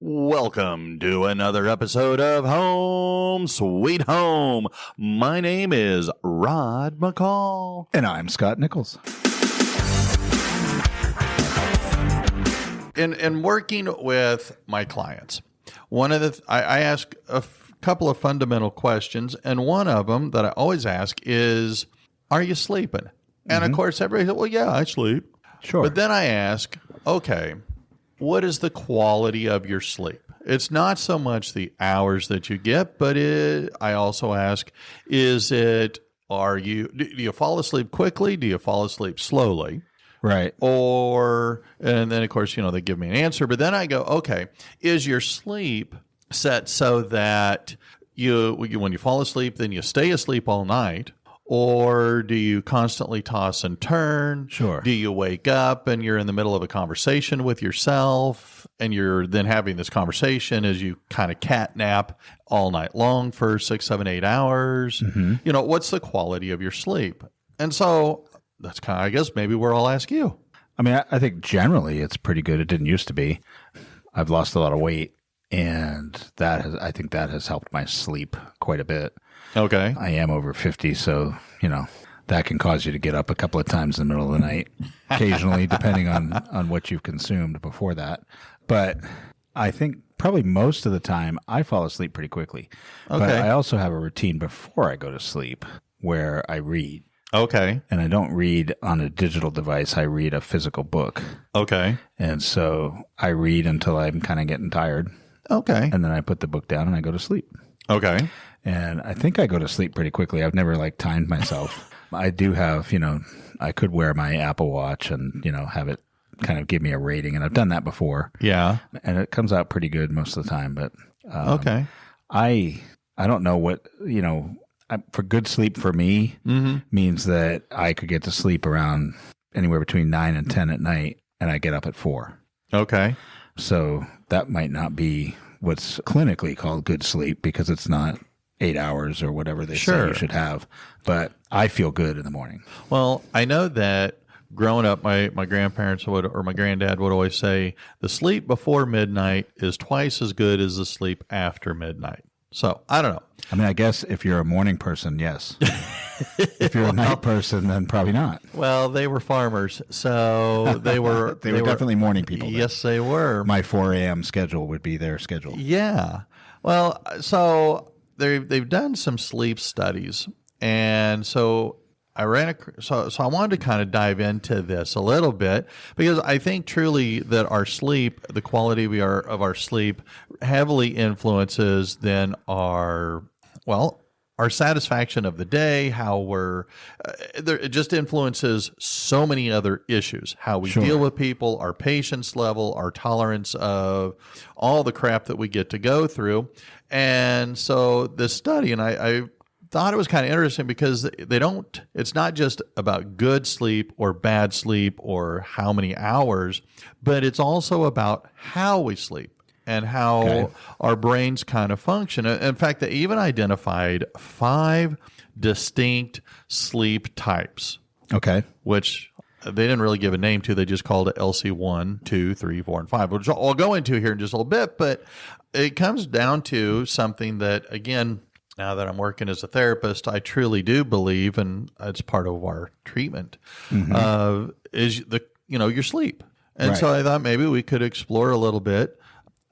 Welcome to another episode of Home Sweet Home. My name is Rod McCall. And I'm Scott Nichols. In working with my clients, I ask a couple of fundamental questions, and one of them that I always ask is, are you sleeping? And of course, everybody says, well, yeah, I sleep. Sure. But then I ask, okay, what is the quality of your sleep? It's not so much the hours that you get, but I also ask, do you fall asleep quickly? Do you fall asleep slowly? Right. And then of course, they give me an answer, but then I go, okay, is your sleep set so that when you fall asleep, then you stay asleep all night? Or do you constantly toss and turn? Sure. Do you wake up and you're in the middle of a conversation with yourself and you're then having this conversation as you kind of cat nap all night long for 6, 7, 8 hours? Mm-hmm. What's the quality of your sleep? And so that's kind of, I guess, maybe where I'll ask you. I mean, I think generally it's pretty good. It didn't used to be. I've lost a lot of weight, and I think that has helped my sleep quite a bit. Okay. I am over 50, so, that can cause you to get up a couple of times in the middle of the night, occasionally, depending on what you've consumed before that. But I think probably most of the time I fall asleep pretty quickly. Okay. But I also have a routine before I go to sleep where I read. Okay. And I don't read on a digital device. I read a physical book. Okay. And so I read until I'm kind of getting tired. Okay. And then I put the book down and I go to sleep. Okay. And I think I go to sleep pretty quickly. I've never timed myself. I do have, I could wear my Apple Watch and, have it kind of give me a rating. And I've done that before. Yeah. And it comes out pretty good most of the time. But okay. I don't know what, for good sleep for me means that I could get to sleep around anywhere between 9 and 10 at night, and I get up at 4. Okay. So that might not be what's clinically called good sleep because it's not 8 hours or whatever they say you should have. But I feel good in the morning. Well, I know that growing up, my grandparents or my granddad would always say the sleep before midnight is twice as good as the sleep after midnight. So I don't know. I mean, I guess if you're a morning person, yes. If you're a night person, then probably not. Well, they were farmers, so they were they were definitely morning people. Yes, they were. My 4 a.m. schedule would be their schedule. Yeah. Well, so they've done some sleep studies, and so I wanted to kind of dive into this a little bit because I think truly that our sleep, the quality of our sleep, heavily influences then our satisfaction of the day, how it just influences so many other issues, how we deal with people, our patience level, our tolerance of all the crap that we get to go through. And so this study, and I thought it was kind of interesting because it's not just about good sleep or bad sleep or how many hours, but it's also about how we sleep and how our brains kind of function. In fact, they even identified 5 distinct sleep types. Okay. Which they didn't really give a name to. They just called it LC1, 2, 3, 4, and 5, which I'll go into here in just a little bit. But it comes down to something that, again, now that I'm working as a therapist, I truly do believe, and it's part of our treatment, is your sleep. And so I thought maybe we could explore a little bit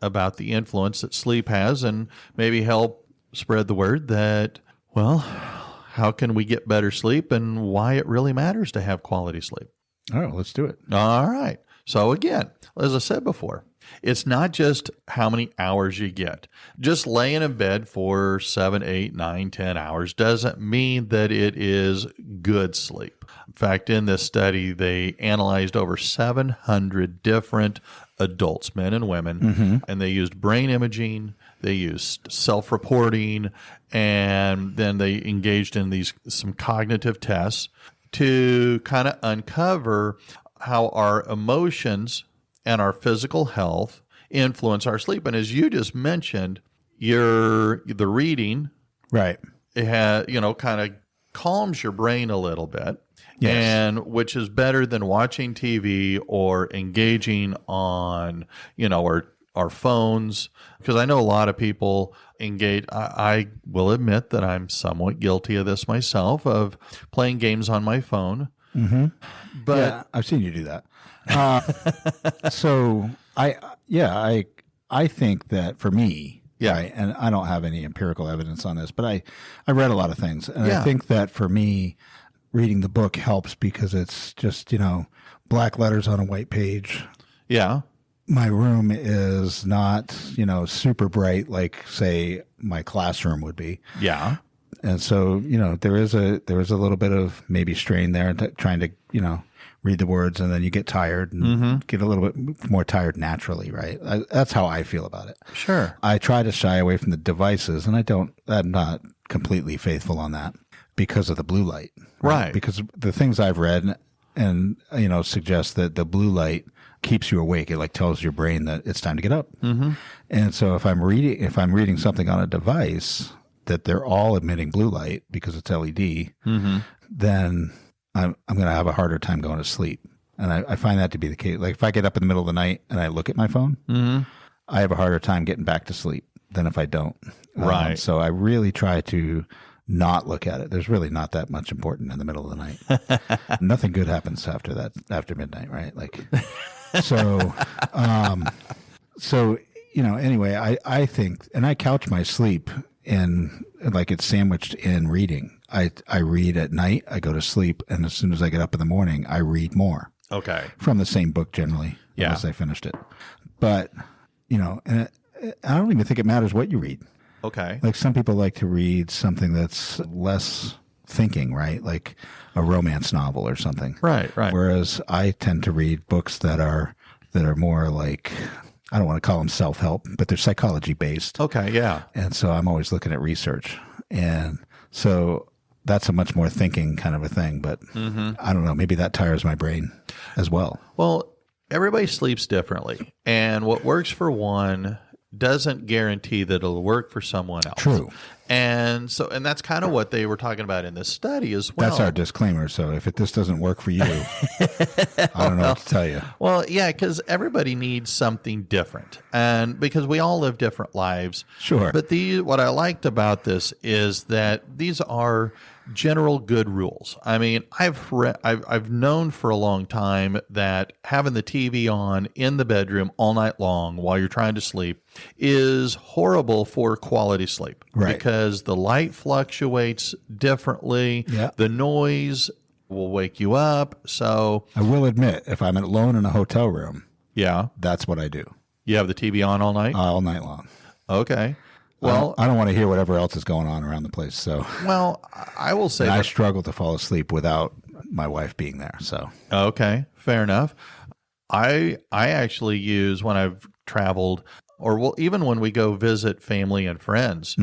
about the influence that sleep has and maybe help spread the word that, well, how can we get better sleep and why it really matters to have quality sleep. All right, let's do it. All right. So again, as I said before, it's not just how many hours you get. Just laying in bed for 7, 8, 9, 10 hours doesn't mean that it is good sleep. In fact, in this study, they analyzed over 700 different adults, men and women, and they used brain imaging, they used self-reporting, and then they engaged in some cognitive tests to kind of uncover how our emotions and our physical health influence our sleep. And as you just mentioned, the reading, right, it kind of calms your brain a little bit. Yes. And which is better than watching TV or engaging on, our phones, because I know a lot of people engage. I will admit that I'm somewhat guilty of this myself, of playing games on my phone. Mm-hmm. But yeah, I've seen you do that. So I think that for me, Yeah. right, and I don't have any empirical evidence on this, but I read a lot of things, and Yeah. I think that for me, reading the book helps because it's just, black letters on a white page. yeah, My room is not, super bright like, say, my classroom would be. yeah, And so, there is a little bit of maybe strain there trying to, read the words, and then you get tired and get a little bit more tired naturally, right? That's how I feel about it. sure. I try to shy away from the devices, and I'm not completely faithful on that because of the blue light. Right. Because the things I've read and, suggest that the blue light keeps you awake. It like tells your brain that it's time to get up. Mm-hmm. And so if I'm reading something on a device that they're all emitting blue light because it's LED, then I'm going to have a harder time going to sleep. And I find that to be the case. Like if I get up in the middle of the night and I look at my phone, I have a harder time getting back to sleep than if I don't. Right. So I really try to not look at it. There's really not that much important in the middle of the night. Nothing good happens after midnight, right? Like, so, anyway, I think, and I couch my sleep in, like it's sandwiched in reading. I read at night, I go to sleep, and as soon as I get up in the morning, I read more Okay. from the same book generally, Yeah. unless I finished it. But, and I don't even think it matters what you read. Okay. Like some people like to read something that's less thinking, right? Like a romance novel or something. Right. Whereas I tend to read books that are more like, I don't want to call them self-help, but they're psychology based. Okay. Yeah. And so I'm always looking at research. And so that's a much more thinking kind of a thing. But I don't know, maybe that tires my brain as well. Well, everybody sleeps differently, and what works for one doesn't guarantee that it'll work for someone else. True. And that's kind of what they were talking about in this study as well. That's our disclaimer. So if this doesn't work for you, I don't know what to tell you. Well, yeah, because everybody needs something different, and because we all live different lives. Sure. But what I liked about this is that these are general good rules. I mean, I've known for a long time that having the TV on in the bedroom all night long while you're trying to sleep is horrible for quality sleep. Right. Because the light fluctuates differently. Yeah. The noise will wake you up. So, I will admit, if I'm alone in a hotel room, yeah, that's what I do you have the TV on all night? all night long. Okay. Well, I don't want to hear whatever else is going on around the place. So I will say I that. struggle to fall asleep without my wife being there. So Okay, fair enough. I actually use when I've traveled, or even when we go visit family and friends,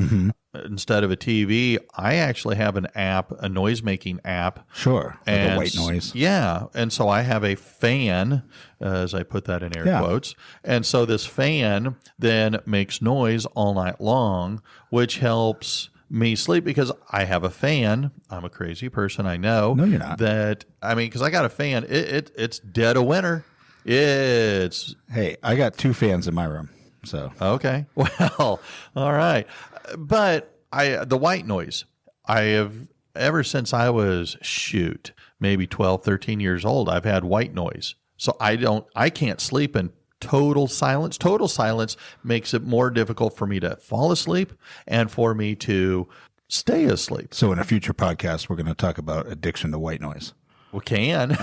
instead of a TV, I actually have an app, a noise making app. sure, like a white noise. Yeah. And so I have a fan, as I put that in air Yeah. quotes. And so this fan then makes noise all night long, which helps me sleep because I have a fan. I'm a crazy person, I know. No, you're not. Because I got a fan. It's dead of winter. It's Hey, I got 2 fans in my room. So okay. Well, all right. But the white noise, I have ever since I was maybe 12, 13 years old, I've had white noise. So I can't sleep in total silence. Total silence makes it more difficult for me to fall asleep and for me to stay asleep. in a future podcast, we're going to talk about addiction to white noise. We can.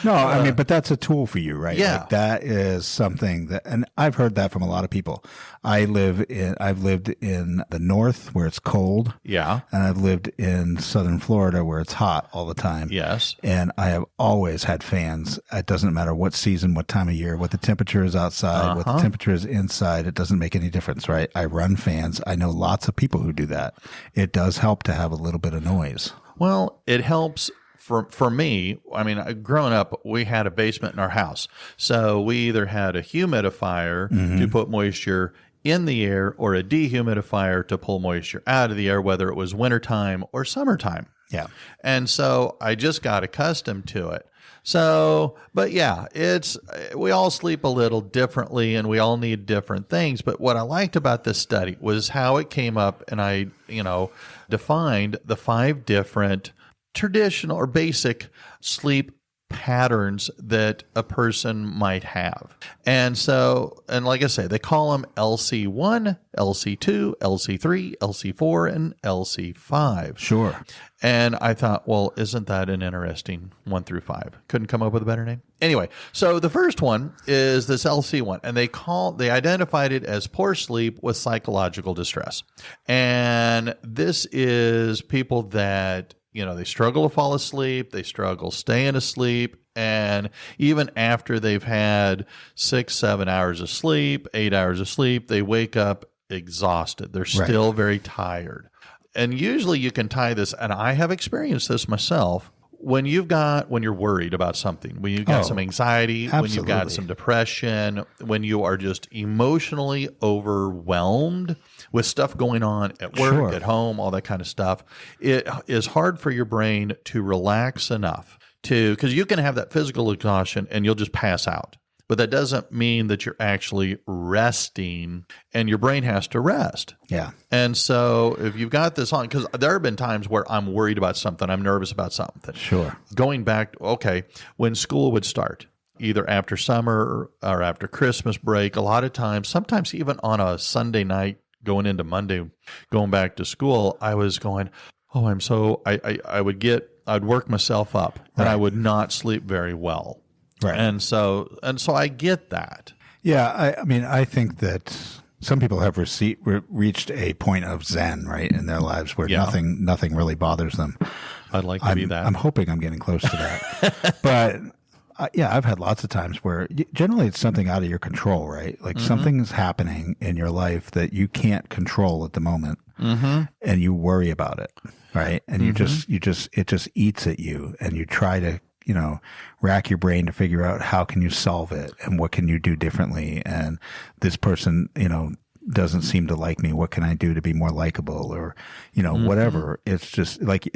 But that's a tool for you, right? Yeah. Like that is something that, and I've heard that from a lot of people. I've lived in the north where it's cold. Yeah. And I've lived in southern Florida where it's hot all the time. Yes. And I have always had fans. It doesn't matter what season, what time of year, what the temperature is outside, what the temperature is inside. It doesn't make any difference, right? I run fans. I know lots of people who do that. It does help to have a little bit of noise. Well, it helps. For me, I mean, growing up, we had a basement in our house. So we either had a humidifier to put moisture in the air or a dehumidifier to pull moisture out of the air, whether it was wintertime or summertime. Yeah. And so I just got accustomed to it. So, but yeah, we all sleep a little differently and we all need different things. But what I liked about this study was how it came up, and I, defined the 5 different traditional or basic sleep patterns that a person might have. And so, and like I say, they call them LC1, LC2, LC3, LC4, and LC5. Sure. And I thought, well, isn't that an interesting 1 through 5? Couldn't come up with a better name. Anyway, so the first one is this LC1, and they identified it as poor sleep with psychological distress. And this is people that they struggle to fall asleep, they struggle staying asleep, and even after they've had 6-7 hours of sleep, 8 hours of sleep, they wake up exhausted. They're still very tired. And usually you can tie this, and I have experienced this myself, when you're worried about something, when you've got some anxiety, absolutely. when you've got some depression, when you are just emotionally overwhelmed with stuff going on at work, Sure. at home, all that kind of stuff, it is hard for your brain to relax enough because you can have that physical exhaustion and you'll just pass out. But that doesn't mean that you're actually resting, and your brain has to rest. Yeah. And so if you've got this on, because there have been times where I'm worried about something, I'm nervous about something. Sure. Going back, when school would start, either after summer or after Christmas break, a lot of times, sometimes even on a Sunday night going into Monday, going back to school, I was going, I'd work myself up and I would not sleep very well. Right. And so I get that. Yeah. I mean, I think that some people have reached a point of Zen, right, in their lives where nothing really bothers them. I'd like to be that. I'm hoping I'm getting close to that. But I've had lots of times where generally it's something out of your control, right? Like something's happening in your life that you can't control at the moment, and you worry about it, right? And it just eats at you, and you try to rack your brain to figure out how can you solve it and what can you do differently. And this person, doesn't seem to like me. What can I do to be more likable, or, whatever. It's just like,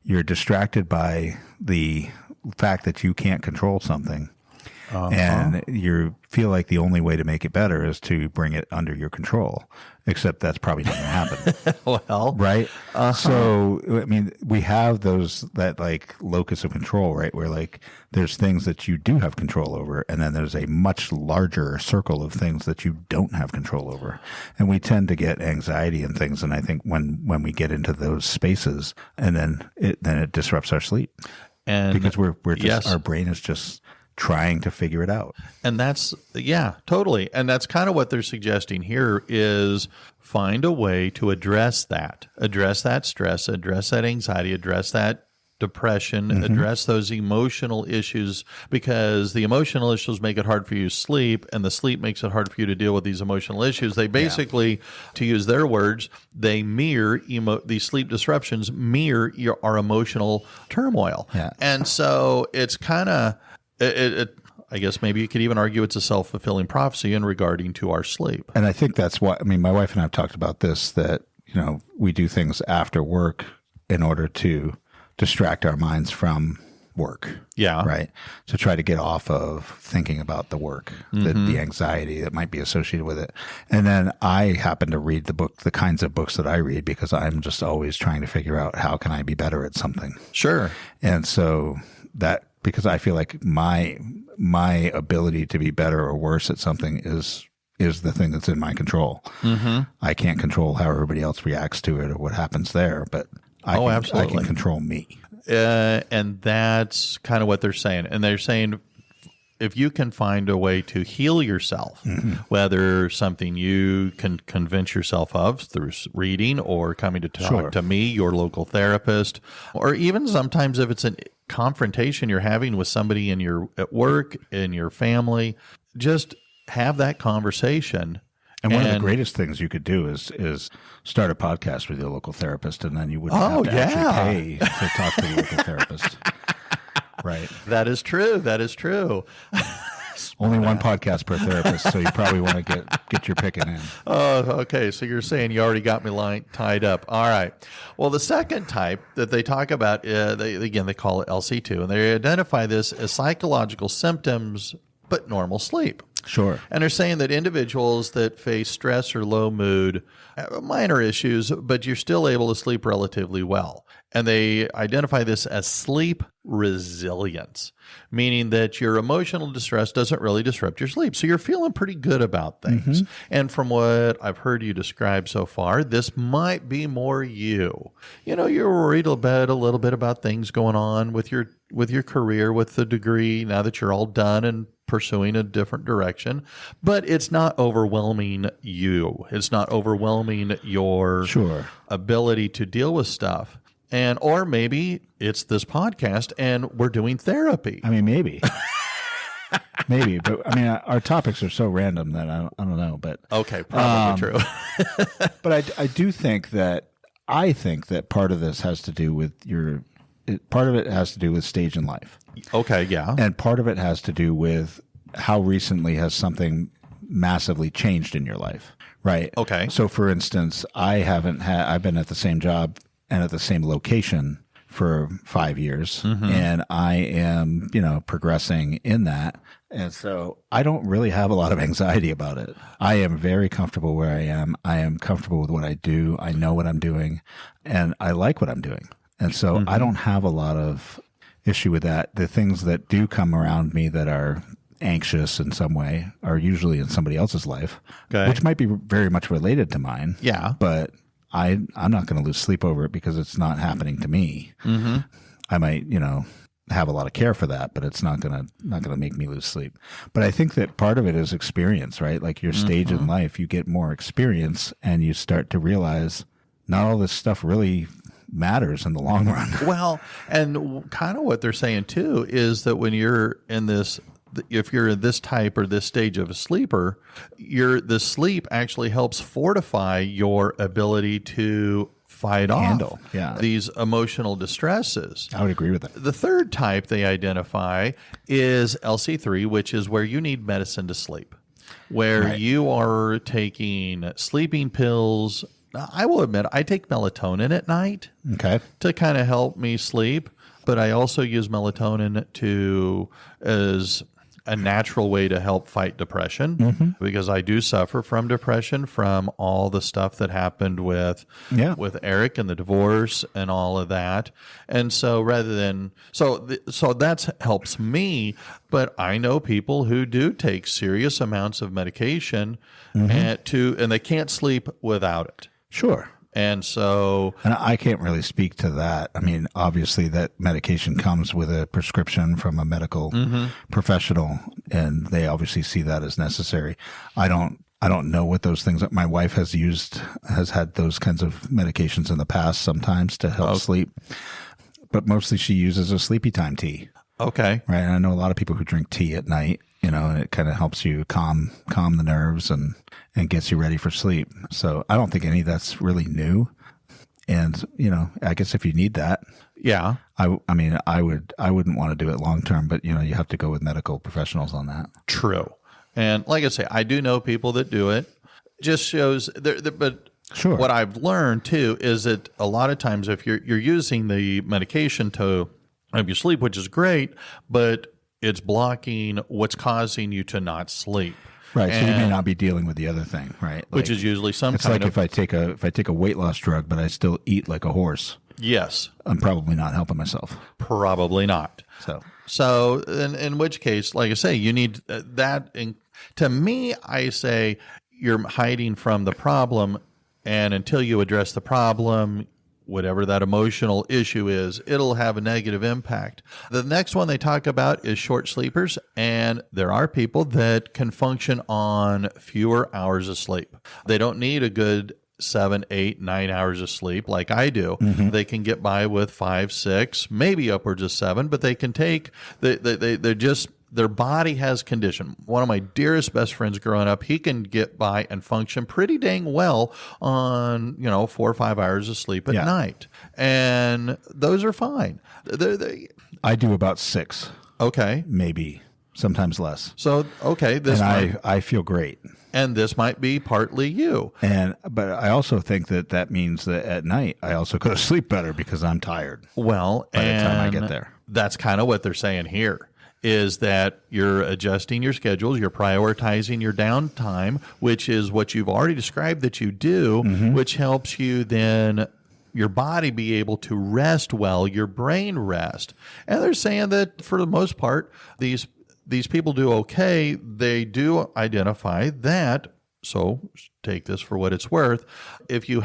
you're distracted by the fact that you can't control something. And you feel like the only way to make it better is to bring it under your control, except that's probably not going to happen. Well, right. So, I mean, we have that like locus of control, right? Where like there's things that you do have control over, and then there's a much larger circle of things that you don't have control over. And we tend to get anxiety and things. And I think when we get into those spaces, and then it disrupts our sleep, and because we're just, our brain is just trying to figure it out. And that's, totally. And that's kind of what they're suggesting here is find a way to address that stress, address that anxiety, address that depression, address those emotional issues, because the emotional issues make it hard for you to sleep, and the sleep makes it hard for you to deal with these emotional issues. They basically, to use their words, they mirror these sleep disruptions mirror our emotional turmoil. Yeah. And so it's kind of, I guess maybe you could even argue it's a self-fulfilling prophecy in regarding to our sleep. And I think that's why, my wife and I have talked about this, that, we do things after work in order to distract our minds from work. Yeah. Right. To try to get off of thinking about the work, the anxiety that might be associated with it. And then I happen to read the kinds of books that I read, because I'm just always trying to figure out how can I be better at something. Sure. And so because I feel like my ability to be better or worse at something is the thing that's in my control. I can't control how everybody else reacts to it or what happens there, but I can control me. And that's kind of what they're saying. And they're saying if you can find a way to heal yourself, whether something you can convince yourself of through reading or coming to talk to me, your local therapist, or even sometimes if it's a confrontation you're having with somebody at work, in your family, just have that conversation. And one of the greatest things you could do is start a podcast with your local therapist, and then you wouldn't have to actually pay to talk to the local therapist. Right. That is true. Only one podcast per therapist, so you probably want to get your picking in. Oh, okay. So you're saying you already got me tied up. All right. Well, the second type that they talk about, they call it LC2, and they identify this as psychological symptoms, but normal sleep. Sure. And they're saying that individuals that face stress or low mood have minor issues, but you're still able to sleep relatively well. And they identify this as sleep resilience, meaning that your emotional distress doesn't really disrupt your sleep. So you're feeling pretty good about things. And from what I've heard you describe so far, this might be more you. You know, you're worried a little bit about things going on with your career, with the degree, now that you're all done and pursuing a different direction, but it's not overwhelming you. It's not overwhelming your ability to deal with stuff. And, or maybe it's this podcast and we're doing therapy. I mean, maybe. Maybe, but I mean, our topics are so random that I don't know, but. Okay, probably true. But I do think that, part of this has to do with part of it has to do with stage in life. Okay, yeah. And part of it has to do with how recently has something massively changed in your life, right? Okay. So for instance, I've been at the same job and at the same location for 5 years, and I am, progressing in that. And so I don't really have a lot of anxiety about it. I am very comfortable where I am. I am comfortable with what I do. I know what I'm doing, and I like what I'm doing. And so I don't have a lot of issue with that. The things that do come around me that are anxious in some way are usually in somebody else's life, which might be very much related to mine. Yeah. But I'm not going to lose sleep over it because it's not happening to me. I might, have a lot of care for that, but it's not going to make me lose sleep. But I think that part of it is experience, right? Like your stage in life, you get more experience and you start to realize not all this stuff really matters in the long run. Well, and kind of what they're saying too is that when you're in this, if you're in this type or this stage of a sleeper, the sleep actually helps fortify your ability to handle these emotional distresses. I would agree with that. The third type they identify is LC3, which is where you need medicine to sleep, where you are taking sleeping pills. I will admit, I take melatonin at night to kind of help me sleep, but I also use melatonin as a natural way to help fight depression because I do suffer from depression from all the stuff that happened with Eric and the divorce and all of that. And so so that helps me, but I know people who do take serious amounts of medication and they can't sleep without it. Sure. And so... And I can't really speak to that. I mean, obviously that medication comes with a prescription from a medical professional, and they obviously see that as necessary. I don't know what those things that my wife has had those kinds of medications in the past sometimes to help sleep, but mostly she uses a sleepy time tea. Okay. Right. And I know a lot of people who drink tea at night, and it kind of helps you calm the nerves and gets you ready for sleep. So I don't think any of that's really new. And, I guess if you need that, I mean, I wouldn't want to do it long term, but you have to go with medical professionals on that. True. And like I say, I do know people that do it. Just shows but sure. What I've learned too is that a lot of times if you're using the medication to help you sleep, which is great, but it's blocking what's causing you to not sleep. Right, so you may not be dealing with the other thing, right? Which is usually some it's kind like if I take a weight loss drug, but I still eat like a horse. Yes, I'm probably not helping myself. Probably not. So in which case, like I say, you need that. To me, I say you're hiding from the problem, and until you address the problem, whatever that emotional issue is, it'll have a negative impact. The next one they talk about is short sleepers, and there are people that can function on fewer hours of sleep. They don't need a good 7, 8, 9 hours of sleep like I do. They can get by with 5, 6, maybe upwards of 7, but they can take, they're just, their body has condition. One of my dearest best friends growing up, he can get by and function pretty dang well on, 4 or 5 hours of sleep at night. And those are fine. I do about 6. Okay. Maybe sometimes less. So, okay, this And might, I feel great. and this might be partly you. But I also think that means that at night I also go to sleep better because I'm tired Well, by the time I and get there. that's kind of what they're saying here is that you're adjusting your schedules, you're prioritizing your downtime, which is what you've already described that you do, which helps you then your body be able to rest well, your brain rest. And they're saying that for the most part, these people do okay. They do identify that. So take this for what it's worth. If you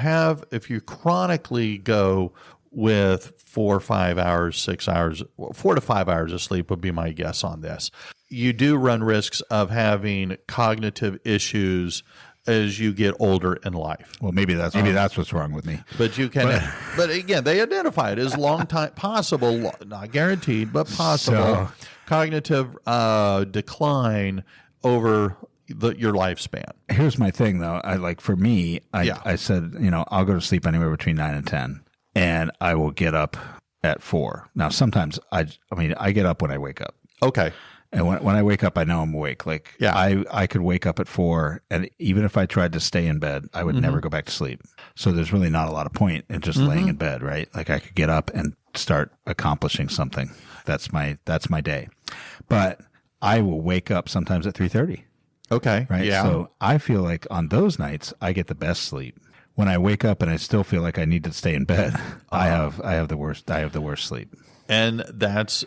chronically go with 4 or 5 hours, 6 hours, 4 to 5 hours of sleep would be my guess on this. You do run risks of having cognitive issues as you get older in life. Well, maybe that's what's wrong with me. But you can, but again, they identify it as long time possible, not guaranteed, but possible So- cognitive decline over your lifespan. Here's my thing, though. For me, Yeah. I said, I'll go to sleep anywhere between 9 and 10, and I will get up at 4. Now, sometimes I get up when I wake up. Okay. And when I wake up, I know I'm awake. Yeah. I could wake up at 4, and even if I tried to stay in bed, I would never go back to sleep. So there's really not a lot of point in just laying in bed, right? Like I could get up and start accomplishing something. That's my day. But I will wake up sometimes at 3:30, Okay. right? Yeah. So I feel like on those nights I get the best sleep. When I wake up and I still feel like I need to stay in bed, I have the worst sleep. And that's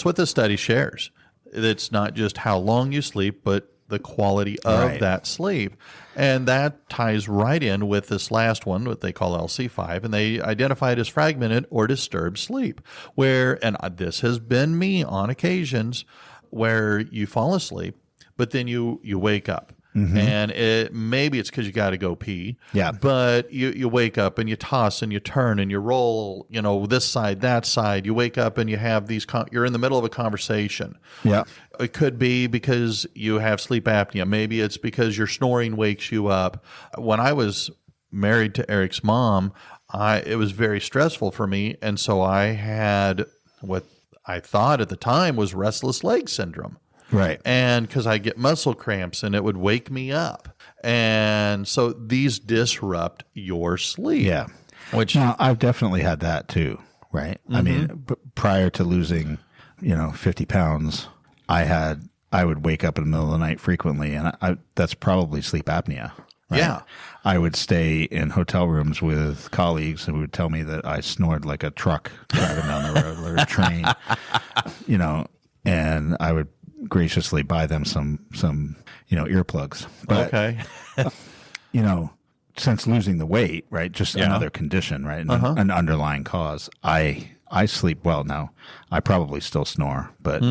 what the study shares. It's not just how long you sleep, but the quality of Right. that sleep. And that ties right in with this last one, what they call LC5, and they identify it as fragmented or disturbed sleep, and this has been me on occasions where you fall asleep, but then you wake up. And maybe it's because you got to go pee. Yeah. But you wake up and you toss and you turn and you roll, this side, that side. You wake up and you have you're in the middle of a conversation. Yeah. It could be because you have sleep apnea. Maybe it's because your snoring wakes you up. When I was married to Eric's mom, it was very stressful for me. And so I had what I thought at the time was restless leg syndrome. Right. And because I get muscle cramps and it would wake me up. And so these disrupt your sleep. Yeah. Which, Now, I've definitely had that too, right? I mean, prior to losing, 50 pounds, I would wake up in the middle of the night frequently, and that's probably sleep apnea. Right? Yeah. I would stay in hotel rooms with colleagues who would tell me that I snored like a truck driving down the road or a train, and I would graciously buy them some earplugs. But, okay. since losing the weight, right, just another condition, right, an underlying cause, I sleep well now. I probably still snore, but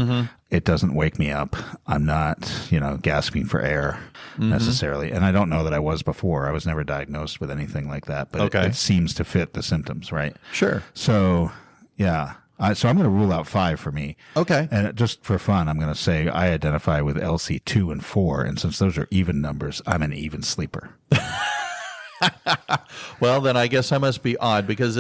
it doesn't wake me up. I'm not, gasping for air necessarily. And I don't know that I was before. I was never diagnosed with anything like that, but Okay. it seems to fit the symptoms, right? Sure. So, yeah. So I'm going to rule out 5 for me. Okay. And just for fun, I'm going to say I identify with LC2 and 4. And since those are even numbers, I'm an even sleeper. Well, then I guess I must be odd because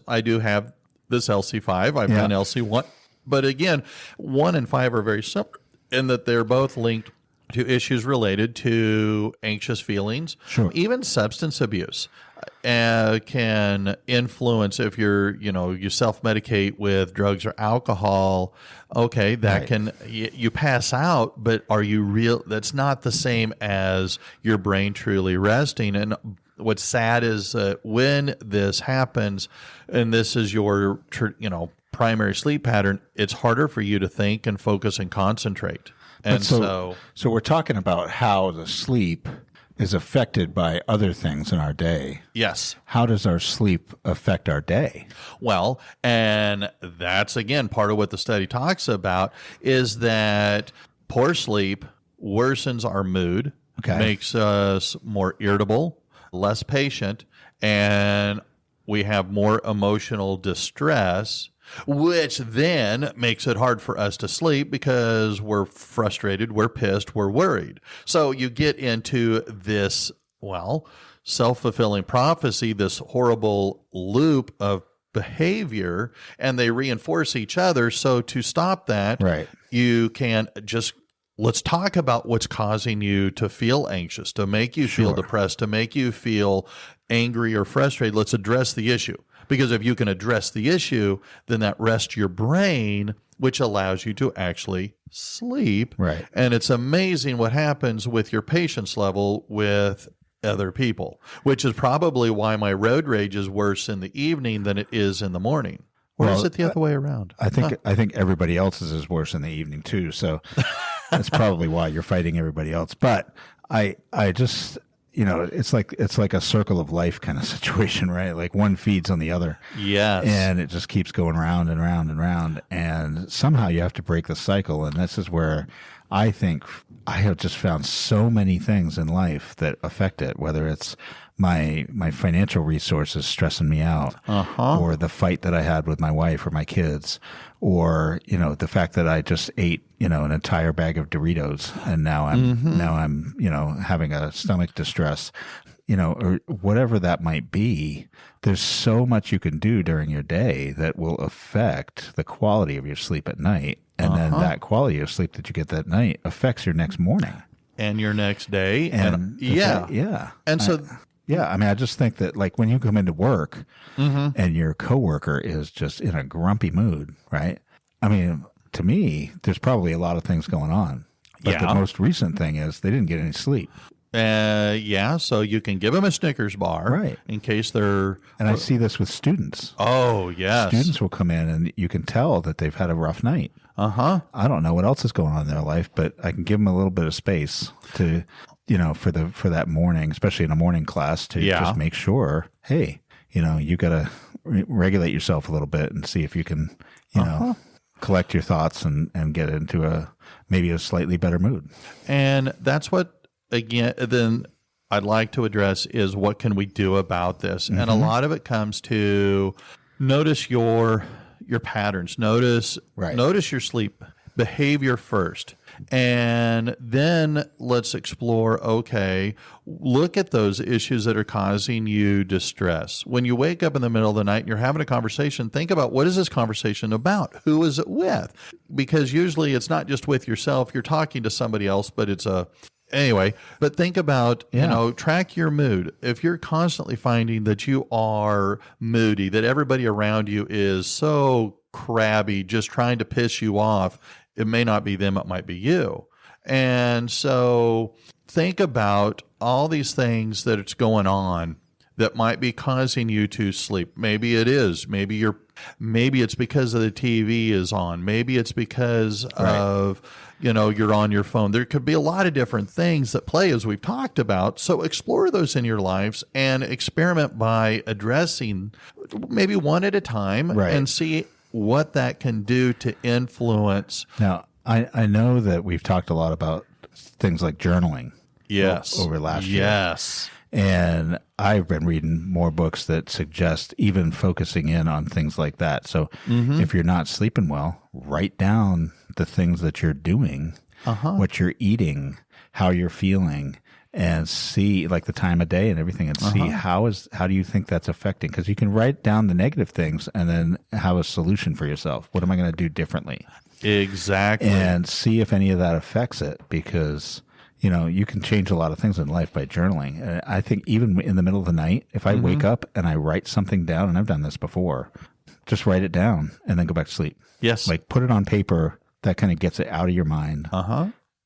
I do have this LC5. I've done LC1. But again, 1 and 5 are very similar in that they're both linked to issues related to anxious feelings. Sure. Even substance abuse can influence if you self-medicate with drugs or alcohol. Okay, that you pass out, but are you real? That's not the same as your brain truly resting. And what's sad is when this happens, and this is your primary sleep pattern, it's harder for you to think and focus and concentrate. And so we're talking about how the sleep is affected by other things in our day. yes. How does our sleep affect our day? Well, and that's again part of what the study talks about is that poor sleep worsens our mood, makes us more irritable, less patient, and we have more emotional distress, which then makes it hard for us to sleep because we're frustrated, we're pissed, we're worried. So you get into this, self-fulfilling prophecy, this horrible loop of behavior, and they reinforce each other. So to stop that, Right. you can just let's talk about what's causing you to feel anxious, to make you feel depressed, to make you feel angry or frustrated. Let's address the issue. Because if you can address the issue, then that rests your brain, which allows you to actually sleep. Right. And it's amazing what happens with your patience level with other people, which is probably why my road rage is worse in the evening than it is in the morning. Or is it the other way around? I think everybody else's is worse in the evening too. So that's probably why you're fighting everybody else. But I just, it's like a circle of life kind of situation, right? Like one feeds on the other. Yes. And it just keeps going round and round and round. And somehow you have to break the cycle. And this is where I think I have just found so many things in life that affect it, whether it's my financial resources stressing me out, or the fight that I had with my wife or my kids, or the fact that I just ate an entire bag of Doritos and now I'm having a stomach distress, or whatever that might be. There's so much you can do during your day that will affect the quality of your sleep at night, and then that quality of sleep that you get that night affects your next morning and your next day. And I mean, I just think that like when you come into work and your coworker is just in a grumpy mood, right? I mean, to me, there's probably a lot of things going on. But the most recent thing is they didn't get any sleep. So you can give them a Snickers bar, right, in case they're... And I see this with students. Oh, yes. Students will come in and you can tell that they've had a rough night. I don't know what else is going on in their life, but I can give them a little bit of space to... for that morning, especially in a morning class, to just make sure, hey, you got to regulate yourself a little bit and see if you can, collect your thoughts and get into maybe a slightly better mood. And that's what, again, then I'd like to address is what can we do about this? And a lot of it comes to notice your patterns, notice your sleep behavior first. And then let's explore, look at those issues that are causing you distress. When you wake up in the middle of the night and you're having a conversation, think about what is this conversation about? Who is it with? Because usually it's not just with yourself. You're talking to somebody else, but but think about, track your mood. If you're constantly finding that you are moody, that everybody around you is so crabby, just trying to piss you off, it may not be them, it might be you. And so think about all these things that it's going on that might be causing you to sleep. Maybe it is. Maybe it's because of the TV is on. Maybe it's because of, you're on your phone. There could be a lot of different things that play, as we've talked about. So explore those in your lives and experiment by addressing maybe one at a time and see what that can do to influence. Now, I know that we've talked a lot about things like journaling. Yes. Over last year. Yes. And I've been reading more books that suggest even focusing in on things like that. So if you're not sleeping well, write down the things that you're doing, what you're eating, how you're feeling, and see like the time of day and everything, and see how do you think that's affecting? Because you can write down the negative things and then have a solution for yourself. What am I going to do differently? Exactly. And see if any of that affects it, because you can change a lot of things in life by journaling. And I think even in the middle of the night, if I wake up and I write something down, and I've done this before, just write it down and then go back to sleep. Yes. Like put it on paper. That kind of gets it out of your mind.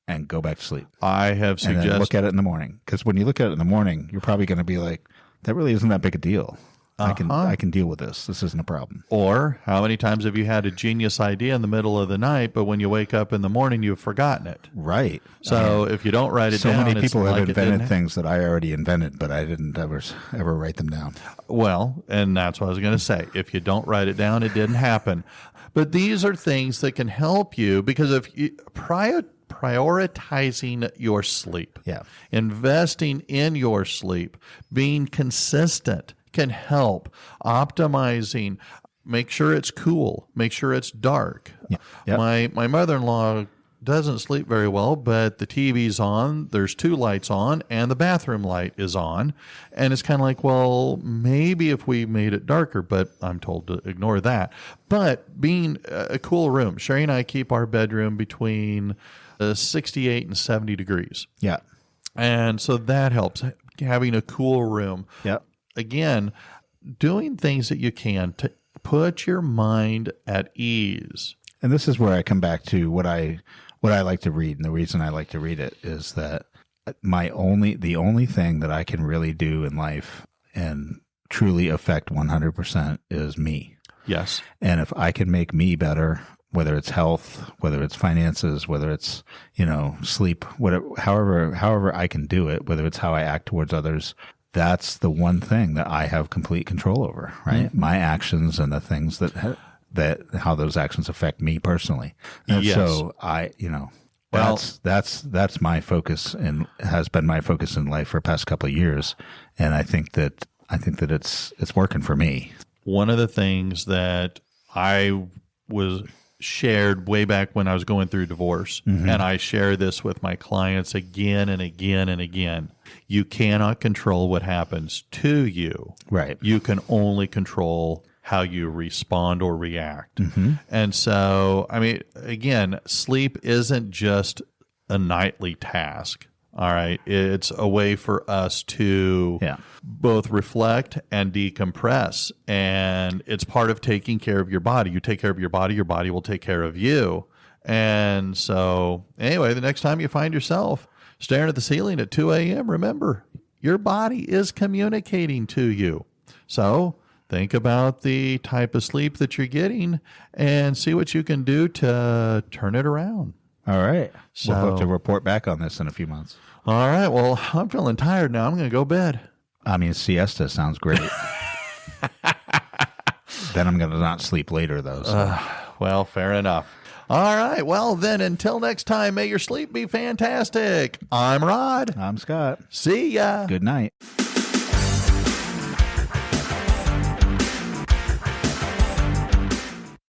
And go back to sleep. I have suggested. And then look at it in the morning. Because when you look at it in the morning, you're probably going to be like, that really isn't that big a deal. I can deal with this. This isn't a problem. Or how many times have you had a genius idea in the middle of the night, but when you wake up in the morning, you've forgotten it? Right. So if you don't write it down, so many people have like invented things that I already invented, but I didn't ever write them down. Well, and that's what I was going to say. If you don't write it down, it didn't happen. But these are things that can help you, because if you prioritizing your sleep, investing in your sleep, being consistent can help. Optimizing, make sure it's cool, make sure it's dark. My mother-in-law doesn't sleep very well, but the TV's on, there's 2 lights on, and the bathroom light is on. And it's kind of like, well, maybe if we made it darker, but I'm told to ignore that. But being a cool room, Sherry and I keep our bedroom between 68 and 70 degrees. Yeah. And so that helps, having a cool room. Yep. Again, doing things that you can to put your mind at ease. And this is where I come back to what I like to read, and the reason I like to read it is that the only thing that I can really do in life and truly affect 100% is me. Yes. And if I can make me better, whether it's health, whether it's finances, whether it's, sleep, whatever, however I can do it, whether it's how I act towards others, that's the one thing that I have complete control over, right? Mm-hmm. My actions and the things that how those actions affect me personally. And yes. so that's my focus and has been my focus in life for the past couple of years. And I think that it's working for me. One of the things that I was shared way back when I was going through divorce, mm-hmm. and I share this with my clients again and again and again. You cannot control what happens to you. Right. You can only control how you respond or react. Mm-hmm. And so, again, sleep isn't just a nightly task. All right. It's a way for us to both reflect and decompress. And it's part of taking care of your body. You take care of your body will take care of you. And so, anyway, the next time you find yourself staring at the ceiling at 2 a.m., remember, your body is communicating to you. So think about the type of sleep that you're getting and see what you can do to turn it around. All right. So, we'll have to report back on this in a few months. All right. Well, I'm feeling tired now. I'm going to go to bed. Siesta sounds great. Then I'm going to not sleep later, though. So. Well, fair enough. All right. Well, then, until next time, may your sleep be fantastic. I'm Rod. I'm Scott. See ya. Good night.